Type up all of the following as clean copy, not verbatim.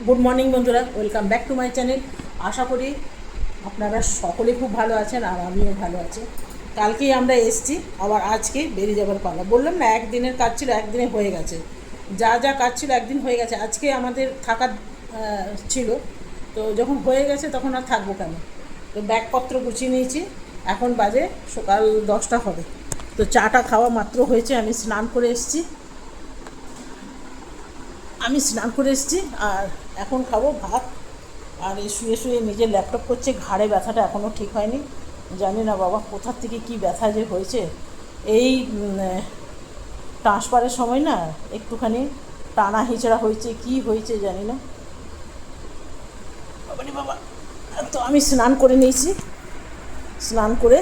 Good morning বন্ধুরা, welcome back to my channel. আশা করি আপনারা সকলে খুব ভালো আছেন আর আমিও ভালো আছি। কালকেই আমরা এসেছি, আবার আজকে বেরিয়ে যাবার পালা। বললাম না, একদিনের কাজ ছিল, একদিনে হয়ে গেছে। যা যা কাজ ছিল একদিন হয়ে গেছে। আজকে আমাদের থাকার ছিল, তো যখন হয়ে গেছে তখন আর থাকবো কেন। তো ব্যাগপত্র গুছিয়ে নিয়েছি। এখন বাজে সকাল 10টা হবে। তো চাটা খাওয়া মাত্র হয়েছে, আমি স্নান করে এসেছি। আর এখন খাবো ভাত। আর এই শুয়ে শুয়ে নিজের ল্যাপটপ করছে, ঘাড়ে ব্যথাটা এখনও ঠিক হয়নি। জানি না বাবা কোথার থেকে কি ব্যথা যে হয়েছে। এই ট্রান্সফারের সময় না একটুখানি টানা হিচড়া হয়েছে, কি হয়েছে জানি না। বাবারে বাবা। তো আমি স্নান করে নিয়েছি। স্নান করে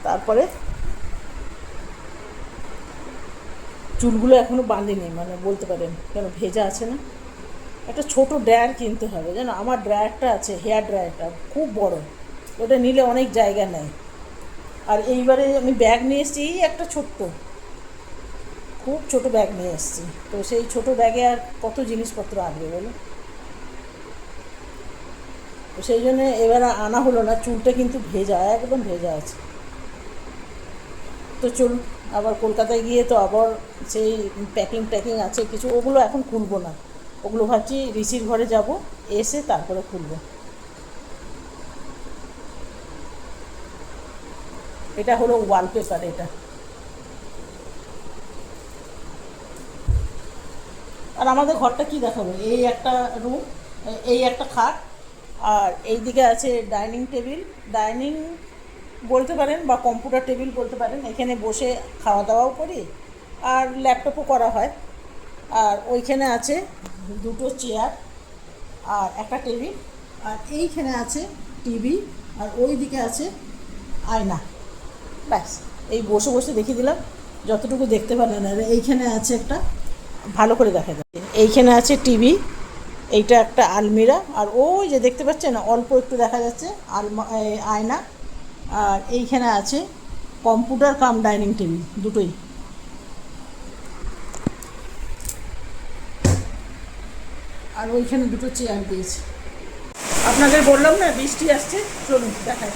তারপরে চুলগুলো এখনও বাঁধেনি, মানে বলতে পারেন কেন ভেজা আছে না। একটা ছোট ড্রায়ার কিনতে হবে, জানো। আমার ড্রায়ারটা আছে, হেয়ার ড্রায়ারটা খুব বড়, ওটা নিলে অনেক জায়গা নেয়। আর এইবারে আমি ব্যাগ নিয়ে এসেছি, এই একটা খুব ছোট ব্যাগ নিয়ে এসেছি। তো সেই ছোট ব্যাগে আর কত জিনিসপত্র আসবে বলো। তো সেই জন্যে এবার আনা হলো না। চুলটা কিন্তু ভেজা, একদম ভেজা আছে। তো চলুন, আবার কলকাতায় গিয়ে তো আবার সেই প্যাকিং আছে কিছু, ওগুলো এখন খুলবো না। ওগুলো ভাবছি ঋষির ঘরে যাব, এসে তারপরে খুলবো। এটা হলো ওয়ালপেপার। এটা আর আমাদের ঘরটা কি দেখাবো, এই একটা রুম, এই একটা খাট, আর এই দিকে আছে ডাইনিং বলতে পারেন বা কম্পিউটার টেবিল বলতে পারেন। এখানে বসে খাওয়া দাওয়াও করি আর ল্যাপটপও করা হয়। আর ওইখানে আছে দুটো চেয়ার আর একটা টেবিল। আর এইখানে আছে টিভি, আর ওই দিকে আছে আয়না। ব্যাস, এই বসে বসে দেখিয়ে দিলাম যতটুকু দেখতে পারেন। আর এইখানে আছে একটা, ভালো করে দেখা যাচ্ছে, এইখানে আছে টিভি, এইটা একটা আলমিরা। আর ওই যে দেখতে পাচ্ছেন অল্প একটু দেখা যাচ্ছে আয়না। আর এইখানে আছে কম্পিউটার কাম ডাইনিং টেবিল দুটোই। আর ওইখানে দুটো চেয়ার দিয়েছে। আপনাদের বললাম না বৃষ্টি আসছে, চলুন দেখায়।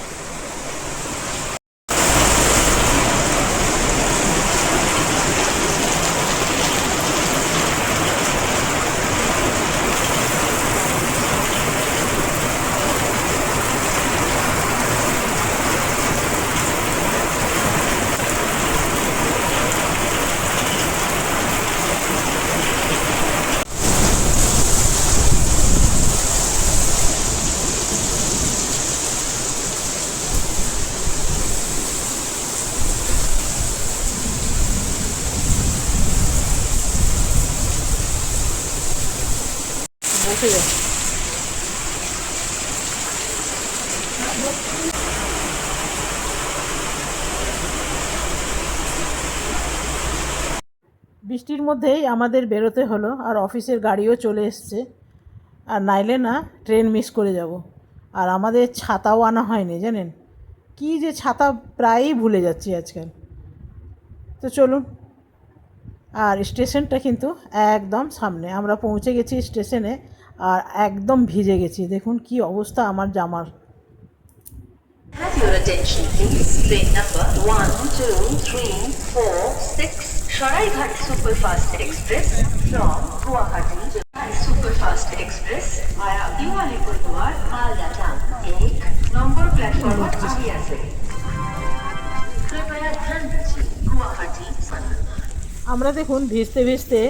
বসে যাচ্ছে। বৃষ্টির মধ্যেই আমাদের বেরোতে হলো, আর অফিসের গাড়িও চলে এসছে। আর নাইলে না ট্রেন মিস করে যাব। আর আমাদের ছাতাও আনা হয়নি, জানেন। কি যে ছাতা প্রায়ই ভুলে যাচ্ছি আজকাল। তো চলুন। আর স্টেশনটা কিন্তু একদম সামনে, আমরা পৌঁছে গেছি স্টেশনে। আর একদম ভিজে গেছি, দেখুন কি অবস্থা আমার জামার। Have your attention please. Train number 1, 2, 3, 4, 6 Saraighat Superfast Express from Guwahati to Superfast Express via New Alipurduar, Malda Town. एक नंबर प्लेटफॉर्म पर आगे से कृपया ध्यान दीजिए गुवाहाटी আমরা দেখুন ভিজতে ভিজতে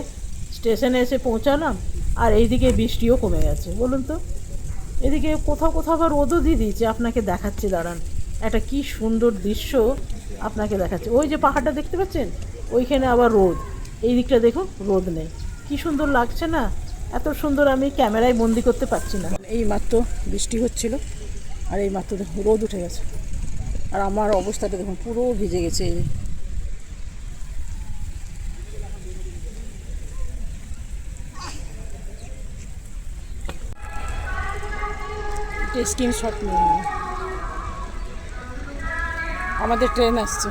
স্টেশনে এসে পৌঁছালাম। আর এইদিকে বৃষ্টিও কমে গেছে, বলুন তো। এদিকে কোথাও কোথাও আবার রোদও দিয়ে দিয়েছে, আপনাকে দেখাচ্ছি দাঁড়ান। একটা কি সুন্দর দৃশ্য আপনাকে দেখাচ্ছে। ওই যে পাহাড়টা দেখতে পাচ্ছেন, ওইখানে আবার রোদ। এই দিকটা দেখুন, রোদ নেই। কি সুন্দর লাগছে না। এত সুন্দর আমি ক্যামেরায় বন্দি করতে পারছি না। এই মাত্র বৃষ্টি হচ্ছিল, আর এই মাত্র দেখুন রোদ উঠে গেছে। আর আমার অবস্থাটা দেখুন পুরো ভিজে গেছে। স্ক্রিনশট নিয়ে নিই। আমাদের ট্রেন আসছে।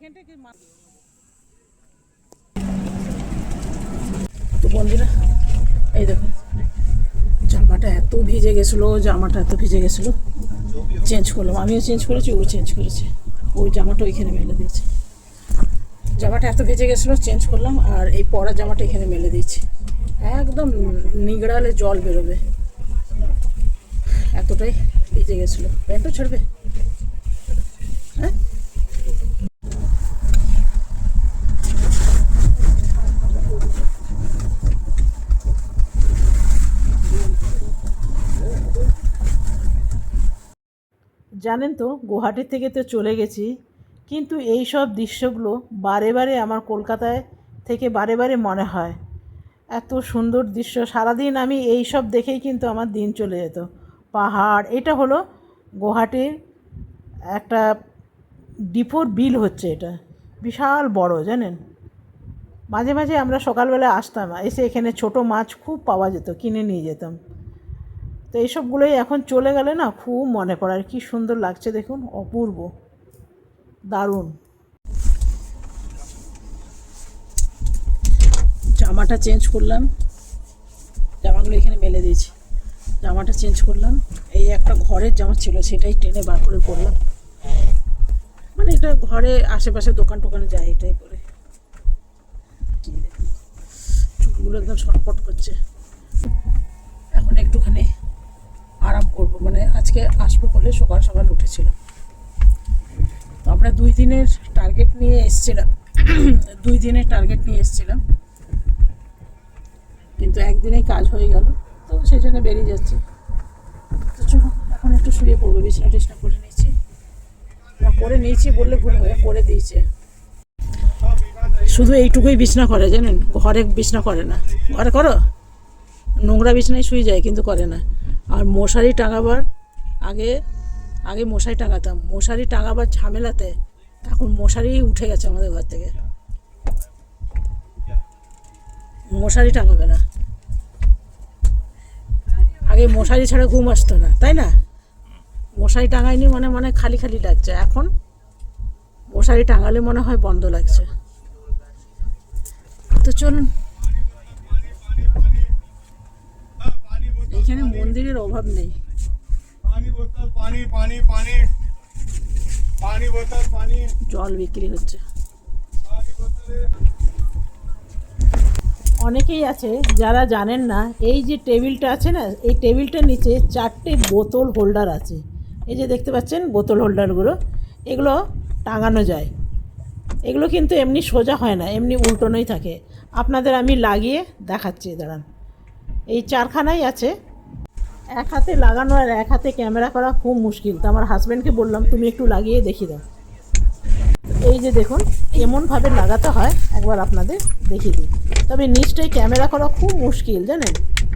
এখানটাকে তো বন্ধুরা এই দেখুন জামাটা এত ভিজে গেছিলো, চেঞ্জ করলাম, আমিও চেঞ্জ করেছি, ও চেঞ্জ করেছে, ওই জামাটা ওইখানে মেলে দিয়েছে। জামাটা এত ভিজে গেছিলো চেঞ্জ করলাম, আর এই পরা জামাটা এখানে মেলে দিয়েছি। একদম নিগড়ালে জল বেরোবে, এতটাই ভিজে গেছিলো। প্যান্টও ছাড়বে? হ্যাঁ, জানেন তো গুয়াহাটি থেকে তো চলে গেছি, কিন্তু এই সব দৃশ্যগুলো বারে বারে আমার কলকাতায় থেকে বারে বারে মনে হয়। এত সুন্দর দৃশ্য, সারাদিন আমি এই সব দেখেই কিন্তু আমার দিন চলে যেত। পাহাড়, এটা হলো গুয়াহাটির একটা ডিপোর বিল হচ্ছে, এটা বিশাল বড় জানেন। মাঝে মাঝে আমরা সকালবেলা আসতাম, এসে এখানে ছোট মাছ খুব পাওয়া যেত, কিনে নিয়ে যেতাম। তো এইসবগুলোই এখন চলে গেলে না খুব মনে পড়ে। আর কী সুন্দর লাগছে দেখুন, অপূর্ব, দারুণ। জামাটা চেঞ্জ করলাম, জামাগুলো এখানে মেলে দিয়েছি, জামাটা চেঞ্জ করলাম। এই একটা ঘরের জামা ছিল, সেটাই টেনে বার করে পরলাম, মানে এটা ঘরে আশেপাশে দোকান টোকানে যায় এটাই করে। চুলগুলো একদম ছটফট করছে। এখন একটুখানি আরাম করব, মানে আজকে আসবো বলে সকাল সকাল উঠেছিলাম। তো আমরা 2 দিনের টার্গেট নিয়ে এসেছিলাম, কিন্তু একদিনেই কাজ হয়ে গেল, তো সেই জন্য বেরিয়ে যাচ্ছে। তো চলো এখন একটু শুয়ে পড়বো, বিছানা টিছনা করে নিয়েছি বললে ভুল হবে, করে দিয়েছে। শুধু এইটুকুই বিছনা করে জানেন, ঘরে বিছনা করে না। ঘরে করো, নোংরা বিছনায় শুয়ে যায় কিন্তু করে না। আর মশারি টাঙাবার আগে মশারি টাঙাতাম, মশারি টাঙাবার ঝামেলাতে এখন মশারি উঠে গেছে আমাদের ঘর থেকে, মশারি টাঙাবে না। আগে মশারি ছাড়া ঘুম আসতো না, তাই না? মশারি টাঙায়নি মানে খালি খালি লাগছে, এখন মশারি টাঙালে মনে হয় বন্ধ লাগছে। তো চলুন, এখানে মন্দিরের অভাব নেই। জল বিক্রি হচ্ছে। অনেকেই আছে যারা জানেন না, এই যে টেবিলটা আছে না, এই টেবিলটার নিচে 4টে বোতল হোল্ডার আছে। এই যে দেখতে পাচ্ছেন বোতল হোল্ডারগুলো, এগুলো টাঙানো যায়। এগুলো কিন্তু এমনি সোজা হয় না, এমনি উল্টোনোই থাকে। আপনাদের আমি লাগিয়ে দেখাচ্ছি, দাঁড়ান। এই 4খানাই আছে, এক হাতে লাগানো আর এক হাতে ক্যামেরা করা খুব মুশকিল। তো আমার হাজব্যান্ডকে বললাম তুমি একটু লাগিয়ে দেখিয়ে দাও। এই যে দেখুন এমনভাবে লাগাতে হয়, একবার আপনাদের দেখিয়ে দিই। তবে নিচটায় ক্যামেরা করা খুব মুশকিল জানেন,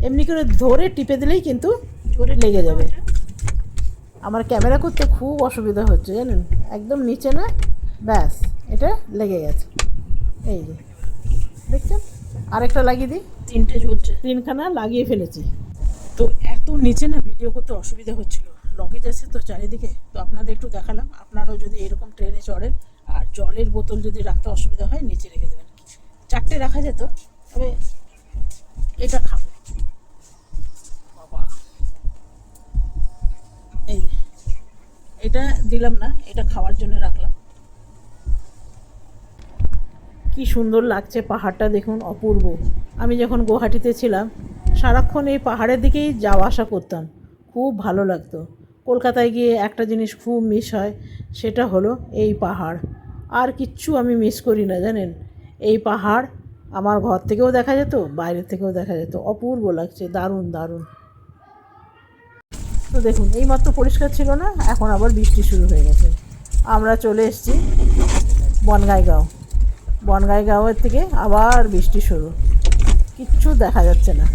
এমনি করে ধরে টিপে দিলেই কিন্তু ধরে লেগে যাবে। আমার ক্যামেরা করতে খুব অসুবিধা হচ্ছে জানেন, একদম নিচে না, ব্যাস এটা লেগে গেছে। এই যে দেখছেন, আরেকটা লাগিয়ে দিই, 3টে ঝুলছে, 3খানা লাগিয়ে ফেলেছি। তো এত নিচে না ভিডিও করতে অসুবিধা হচ্ছিল, লগেজ আছে তো চারিদিকে। তো আপনাদের একটু দেখালাম, আপনারাও যদি এরকম ট্রেনে চড়েন আর জলের বোতল যদি রাখতে অসুবিধা হয় নিচে রেখে দেবেন। 4টে রাখা যেত, তবে এটা খাবো বাবা। এই এটা দিলাম না, এটা খাওয়ার জন্য রাখলাম। কি সুন্দর লাগছে পাহাড়টা দেখুন, অপূর্ব। আমি যখন গুয়াহাটিতে ছিলাম সারাক্ষণ এই পাহাড়ের দিকেই যাওয়া আসা করতাম, খুব ভালো লাগতো। কলকাতায় গিয়ে একটা জিনিস খুব মিস হয়, সেটা হলো এই পাহাড়। আর কিচ্ছু আমি মিস করি না জানেন। এই পাহাড় আমার ঘর থেকেও দেখা যেত, বাইরের থেকেও দেখা যেত, অপূর্ব লাগছে, দারুণ দারুণ। তো দেখুন এইমাত্র পরিষ্কার ছিল না, এখন আবার বৃষ্টি শুরু হয়ে গেছে। আমরা চলে এসেছি বনগাঁয়ের থেকে আবার বৃষ্টি শুরু, কিচ্ছু দেখা যাচ্ছে না।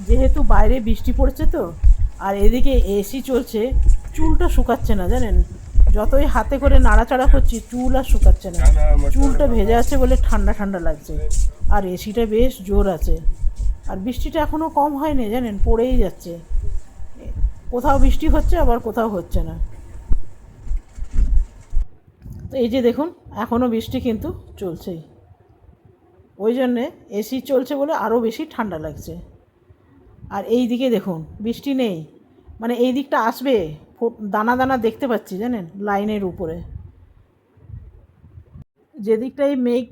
যেহেতু বাইরে বৃষ্টি পড়ছে তো, আর এদিকে এসি চলছে, চুলটা শুকাচ্ছে না জানেন। যতই হাতে করে নাড়াচাড়া করছি চুল আর শুকাচ্ছে না, চুলটা ভেজে আছে বলে ঠান্ডা ঠান্ডা লাগছে। আর এসিটা বেশ জোর আছে, আর বৃষ্টিটা এখনও কম হয়নি জানেন, পড়েই যাচ্ছে। কোথাও বৃষ্টি হচ্ছে আবার কোথাও হচ্ছে না। তো এই যে দেখুন এখনও বৃষ্টি কিন্তু চলছেই, ওই জন্যে এসি চলছে বলে আরও বেশি ঠান্ডা লাগছে। আর এই দিকে দেখুন বৃষ্টি নেই, মানে এই দিকটা আসবে, দানা দানা দেখতে পাচ্ছি জানেন লাইনের উপরে। যে দিকটাই মেঘ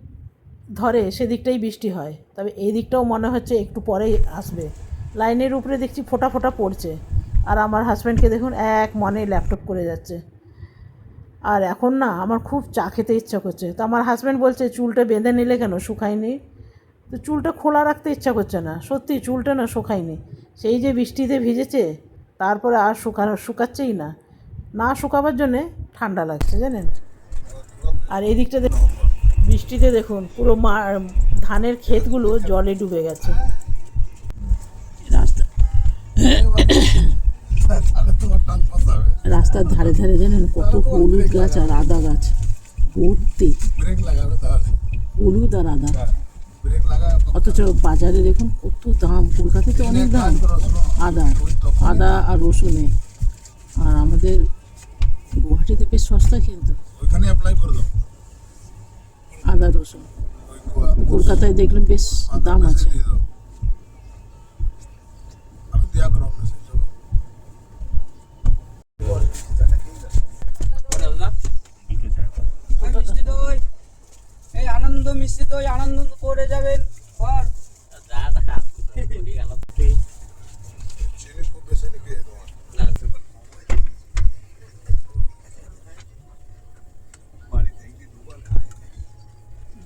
ধরে সেদিকটাই বৃষ্টি হয়, তবে এই দিকটাও মনে হচ্ছে একটু পরেই আসবে। লাইনের উপরে দেখছি ফোঁটা ফোঁটা পড়ছে। আর আমার হাজব্যান্ডকে দেখুন এক মনে ল্যাপটপ করে যাচ্ছে। আর এখন না আমার খুব চা খেতে ইচ্ছা করছে, তো আমার হাজব্যান্ড বলছে চুলটা বেঁধে নিলে কেন, শুকায়নি। তো চুলটা খোলা রাখতে ইচ্ছা করছে না, সত্যি চুলটা না শুকায়নি। সেই যে বৃষ্টিতে ভিজেছে তারপরে আর শুকাচ্ছেই না, না শুকাবার জন্যে ঠান্ডা লাগছে জানেন। আর এই দিকটা বৃষ্টিতে দেখুন পুরো ধানের ক্ষেতগুলো জলে ডুবে গেছে। রাস্তার ধারে ধারে জানেন কত হলুদ গাছ আর আদা গাছ ভর্তি, হলুদ আর আদা। অথচ বাজারে দেখুন কত দাম, কলকাতাতে অনেক দাম আদা আর রসুনে। আর আমাদের গুয়াহাটিতে বেশ সস্তা কিন্তু আদা রসুন, কলকাতায় দেখলাম বেশ দাম আছে। এই আনন্দ মিষ্টি দই আনন্দ করে যাবেন।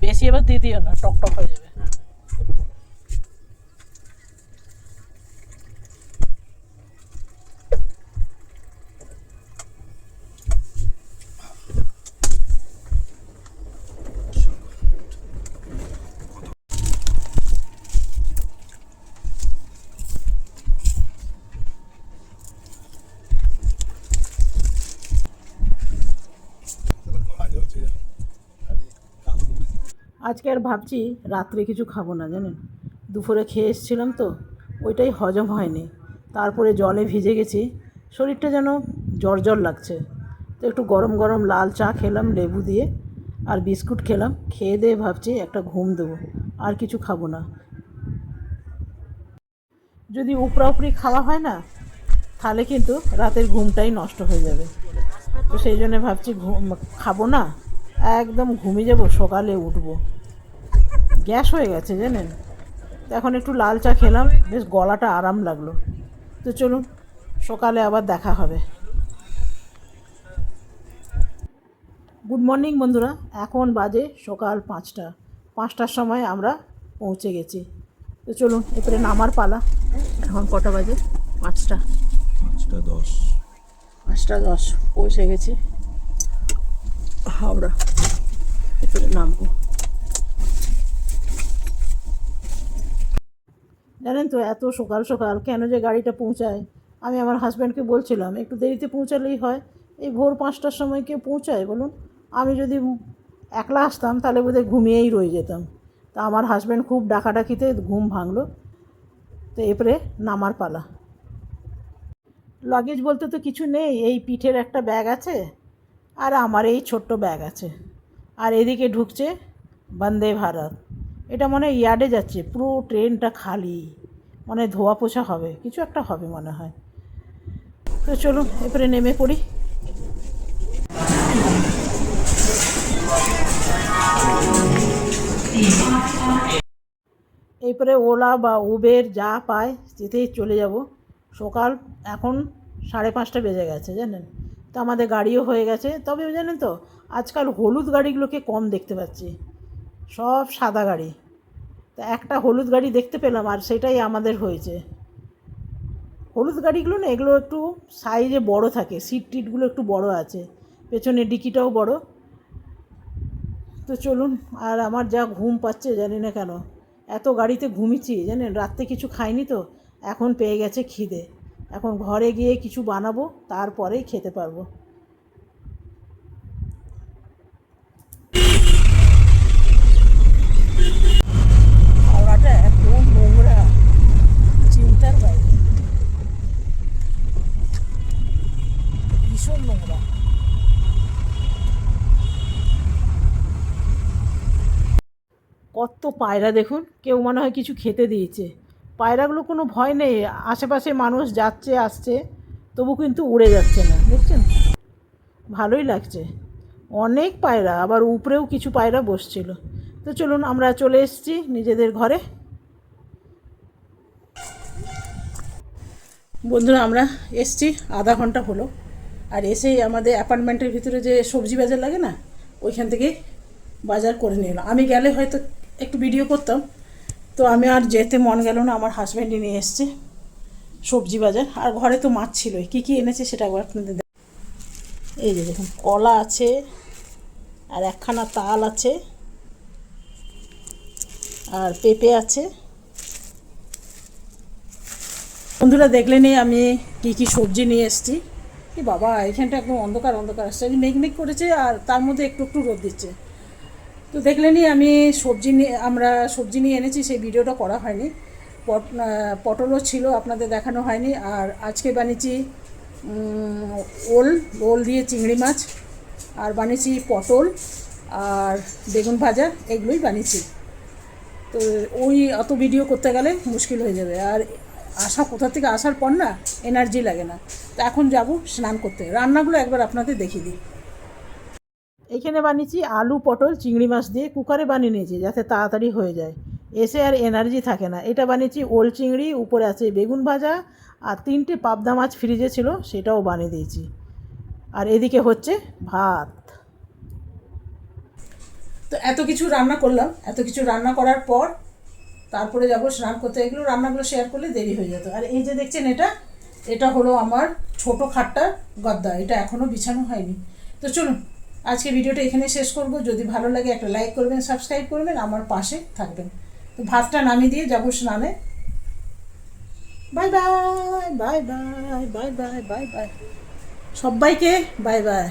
বেশি এবার দিয়ে দিও না, টক টক হয়ে যাবে। আজকে আর ভাবছি রাত্রে কিছু খাবো না জানেন, দুপুরে খেয়ে এসেছিলাম তো ওইটাই হজম হয়নি, তারপরে জলে ভিজে গেছি, শরীরটা যেন জ্বর জ্বর লাগছে। তো একটু গরম গরম লাল চা খেলাম লেবু দিয়ে, আর বিস্কুট খেলাম, খেয়ে দিয়ে ভাবছি একটা ঘুম দেবো, আর কিছু খাবো না। যদি উপরা উপরি খাওয়া হয় না তাহলে কিন্তু রাতের ঘুমটাই নষ্ট হয়ে যাবে। তো সেই জন্য ভাবছি খাবো না, একদম ঘুমিয়ে যাবো, সকালে উঠবো। গ্যাস হয়ে গেছে জানেন। এখন একটু লাল চা খেলাম, বেশ গলাটা আরাম লাগলো। তো চলুন সকালে আবার দেখা হবে। গুড মর্নিং বন্ধুরা, এখন বাজে সকাল 5টার সময় আমরা পৌঁছে গেছি। তো চলুন এরপরে নামার পালা। এখন কটা বাজে? 5:10 পৌঁছে গেছি হাওড়া, এরপরে নামবো। জানেন তো এত সকাল সকাল কেন যে গাড়িটা পৌঁছায়, আমি আমার হাজব্যান্ডকে বলছিলাম একটু দেরিতে পৌঁছালেই হয়, এই ভোর 5টার সময় কে পৌঁছায় বলুন? আমি যদি একলা আসতাম তাহলে বোধহয় ঘুমিয়েই রয়ে যেতাম। তা আমার হাজব্যান্ড খুব ডাকাডাকিতে ঘুম ভাঙলো। তো এরপরে নামার পালা। লাগেজ বলতে তো কিছু নেই, এই পিঠের একটা ব্যাগ আছে আর আমার এই ছোট্ট ব্যাগ আছে। আর এদিকে ঢুকছে বন্দে ভারত, এটা মনে হয় ইয়ার্ডে যাচ্ছে, পুরো ট্রেনটা খালি, মানে ধোয়া পোছা হবে, কিছু একটা হবে মনে হয়। তো চলুন এরপরে নেমে পড়ি। এরপরে ওলা বা উবের যা পায় যেতেই চলে যাব। সকাল এখন 5:30 বেজে গেছে জানেন। তো আমাদের গাড়িও হয়ে গেছে, তবে জানেন তো আজকাল হলুদ গাড়িগুলোকে কম দেখতে পাচ্ছি, সব সাদা গাড়ি। তা একটা হলুদ গাড়ি দেখতে পেলাম, আর সেটাই আমাদের হয়েছে। হলুদ গাড়িগুলো না এগুলো একটু সাইজে বড় থাকে, সিট টিটগুলো একটু বড় আছে, পেছনে ডিকিটাও বড়। তো চলুন, আর আমার যা ঘুম পাচ্ছে জানি না কেন, এত গাড়িতে ঘুমিয়েছি জানেন, রাত্রে কিছু খাইনি তো এখন পেয়ে গেছে খিদে। এখন ঘরে গিয়ে কিছু বানাবো, তারপরেই খেতে পারবো। হাওড়াটা এত নোংরা, চিন্তার বাইরে, ভীষণ নোংরা। পায়রা দেখুন, কেউ মনে হয় কিছু খেতে দিয়েছে। পায়রাগুলো কোনো ভয় নেই, আশেপাশে মানুষ যাচ্ছে আসছে তবু কিন্তু উড়ে যাচ্ছে না, দেখছেন? ভালোই লাগছে। অনেক পায়রা, আবার উপরেও কিছু পায়রা বসছিল। তো চলুন আমরা চলে এসেছি নিজেদের ঘরে। বন্ধুরা আমরা এসছি আধা ঘন্টা হলো, আর এসেই আমাদের অ্যাপার্টমেন্টের ভিতরে যে সবজি বাজার লাগে না, ওইখান থেকে বাজার করে নিয়ে এলাম। আমি গেলে হয়তো একটু ভিডিও করতাম, তো আমি আর যেতে মন গেল না, আমার হাজব্যান্ডই নিয়ে এসছে সবজি বাজার। আর ঘরে তো মাছ ছিলই, কী কী এনেছে সেটা একবার আপনাদের এই যে দেখুন, কলা আছে, আর একখানা তাল আছে, আর পেঁপে আছে। বন্ধুরা দেখলেনই আমি কি কি সবজি নিয়ে এসেছি। কি বাবা, এখানটা একদম অন্ধকার অন্ধকার আসছে, মেঘমেঘ করেছে আর তার মধ্যে একটু একটু রোদ দিচ্ছে। তো দেখলেনই আমি আমরা সবজি নিয়ে এনেছি, সেই ভিডিওটা করা হয়নি। পটলও ছিল, আপনাদের দেখানো হয়নি। আর আজকে বানিয়েছি ওল দিয়ে চিংড়ি মাছ, আর বানিয়েছি পটল আর বেগুন ভাজা, এগুলোই বানিয়েছি। তো ওই অত ভিডিও করতে গেলে মুশকিল হয়ে যাবে, আর কোথা থেকে আসার পর না এনার্জি লাগে না। তো এখন যাব স্নান করতে, রান্নাগুলো একবার আপনাদের দেখিয়ে দিই। এখানে বানিয়েছি আলু পটল চিংড়ি মাছ দিয়ে, কুকারে বানিয়ে নিয়েছি যাতে তাড়াতাড়ি হয়ে যায়, এসে আর এনার্জি থাকে না। এটা বানিয়েছি ওল চিংড়ি, উপরে আছে বেগুন ভাজা, আর 3টে পাবদা মাছ ফ্রিজে ছিল সেটাও বানিয়ে দিয়েছি। আর এদিকে হচ্ছে ভাত। তো এত কিছু রান্না করলাম, এত কিছু রান্না করার পর তারপরে যাব স্নান করতে। এগুলো রান্নাগুলো শেয়ার করলে দেরি হয়ে যেত। আর এই যে দেখছেন, এটা হলো আমার ছোট খাটটার গদ্দা, এটা এখনও বিছানো হয়নি। তো চলুন আজকে ভিডিওটা এখানে শেষ করব। যদি ভালো লাগে একটা লাইক করবেন, সাবস্ক্রাইব করবেন, আমার পাশে থাকবেন। তো ভাতটা নামিয়ে দিয়ে যাবো স্নানে। Bye bye bye bye bye bye bye bye, সবাইকে বাই বাই।